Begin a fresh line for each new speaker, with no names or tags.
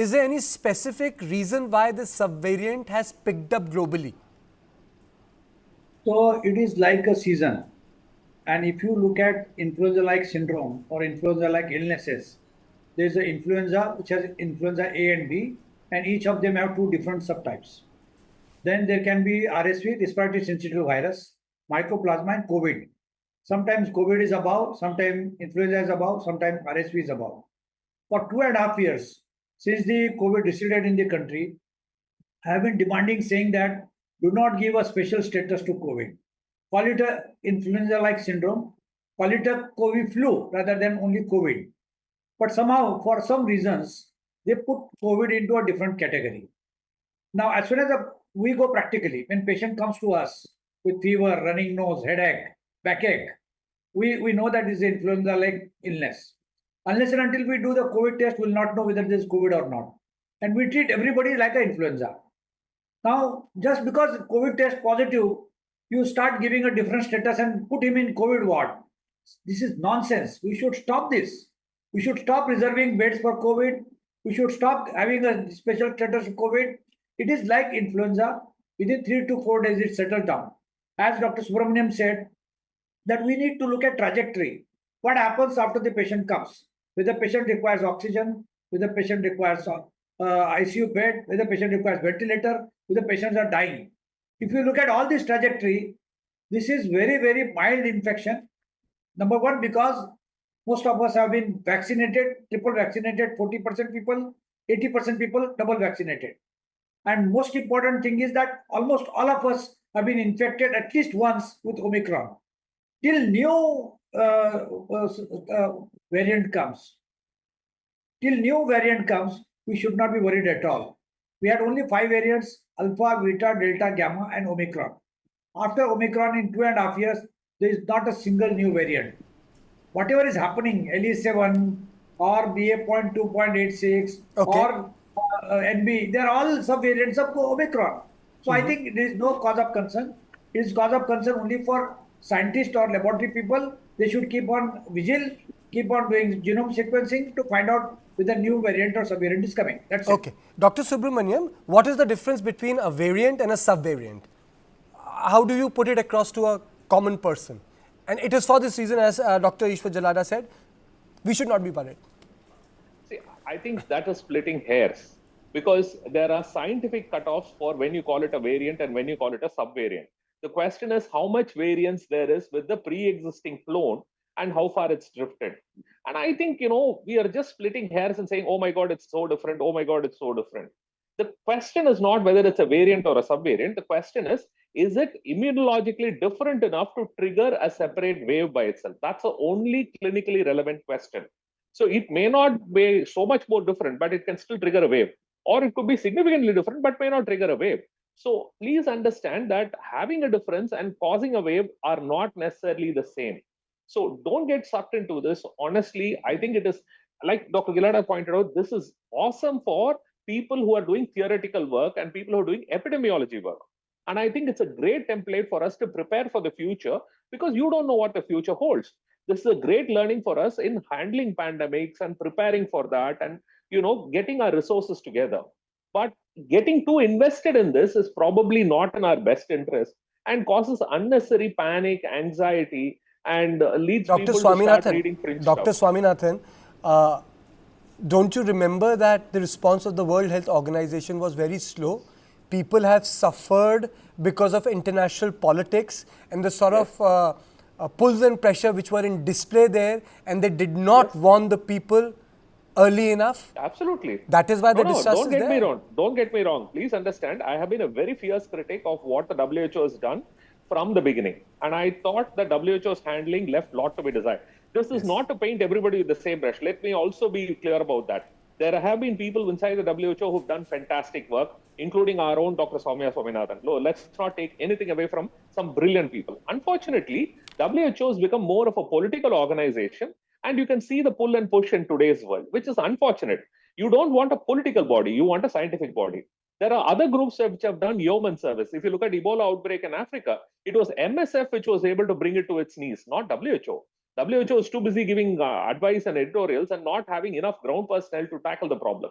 is there any specific reason why this subvariant has picked up globally?
So it is like a season. And if you look at influenza-like syndrome or influenza-like illnesses, there's an influenza which has influenza A and B, and each of them have two different subtypes. Then there can be RSV, respiratory syncytial virus, mycoplasma, and COVID. Sometimes COVID is above, sometimes influenza is above, sometimes RSV is above. For 2.5 years, since the COVID receded in the country, I have been demanding, saying that do not give a special status to COVID. Call it a influenza-like syndrome, call it a COVID flu rather than only COVID. But somehow, for some reasons, they put COVID into a different category. Now, as soon as we go practically, when patient comes to us with fever, running nose, headache, backache, we know that this is influenza-like illness. Unless and until we do the COVID test, we'll not know whether this is COVID or not. And we treat everybody like an influenza. Now, just because COVID test positive, you start giving a different status and put him in COVID ward. This is nonsense. We should stop this. We should stop reserving beds for COVID. We should stop having a special status for COVID. It is like influenza. Within 3 to 4 days, it settles down. As Dr. Subramaniam said, that we need to look at trajectory. What happens after the patient comes? Whether the patient requires oxygen, whether the patient requires ICU bed, whether the patient requires ventilator, whether the patients are dying. If you look at all this trajectory, this is very, very mild infection. Number one, because most of us have been vaccinated, triple vaccinated, 40% people, 80% people double vaccinated. And most important thing is that almost all of us have been infected at least once with Omicron. Till new variant comes, we should not be worried at all. We had only 5 variants: Alpha, Beta, Delta, Gamma, and Omicron. After Omicron, in 2.5 years, there is not a single new variant. Whatever is happening, LE.7 or BA.2.86 or NB, they are all subvariants of Omicron. So I think there is no cause of concern. It is cause of concern only for scientists or laboratory people. They should keep on vigil, keep on doing genome sequencing to find out whether new variant or subvariant is coming. That's it.
Okay. Dr. Subramaniam, what is the difference between a variant and a subvariant? How do you put it across to a common person? And it is for this reason, as Dr. Ishwar Jalada said, we should not be worried.
See, I think that is splitting hairs, because there are scientific cutoffs for when you call it a variant and when you call it a subvariant. The question is how much variance there is with the pre-existing clone and how far it's drifted. And I think, we are just splitting hairs and saying, oh my God, it's so different. Oh my God, it's so different. The question is not whether it's a variant or a subvariant. The question is it immunologically different enough to trigger a separate wave by itself? That's the only clinically relevant question. So it may not be so much more different, but it can still trigger a wave. Or it could be significantly different, but may not trigger a wave. So please understand that having a difference and causing a wave are not necessarily the same. So don't get sucked into this. Honestly, I think it is, like Dr. Gilada pointed out, this is awesome for people who are doing theoretical work and people who are doing epidemiology work. And I think it's a great template for us to prepare for the future, because you don't know what the future holds. This is a great learning for us in handling pandemics and preparing for that and, getting our resources together. But getting too invested in this is probably not in our best interest and causes unnecessary panic, anxiety, and leads people to start reading fringe stuff.
Dr. Swaminathan, don't you remember that the response of the World Health Organization was very slow? People have suffered because of international politics and the sort of pulls and pressure which were in display there, and they did not warn the people early enough.
Absolutely.
That is why the distrust is there.
Don't get me wrong. Please understand, I have been a very fierce critic of what the WHO has done from the beginning. And I thought the WHO's handling left a lot to be desired. This is not to paint everybody with the same brush. Let me also be clear about that. There have been people inside the WHO who've done fantastic work, including our own Dr. Soumya Swaminathan. No, let's not take anything away from some brilliant people. Unfortunately, WHO has become more of a political organization, and you can see the pull and push in today's world, which is unfortunate. You don't want a political body, you want a scientific body. There are other groups which have done yeoman service. If you look at Ebola outbreak in Africa, it was MSF which was able to bring it to its knees, not WHO. WHO is too busy giving advice and editorials and not having enough ground personnel to tackle the problem.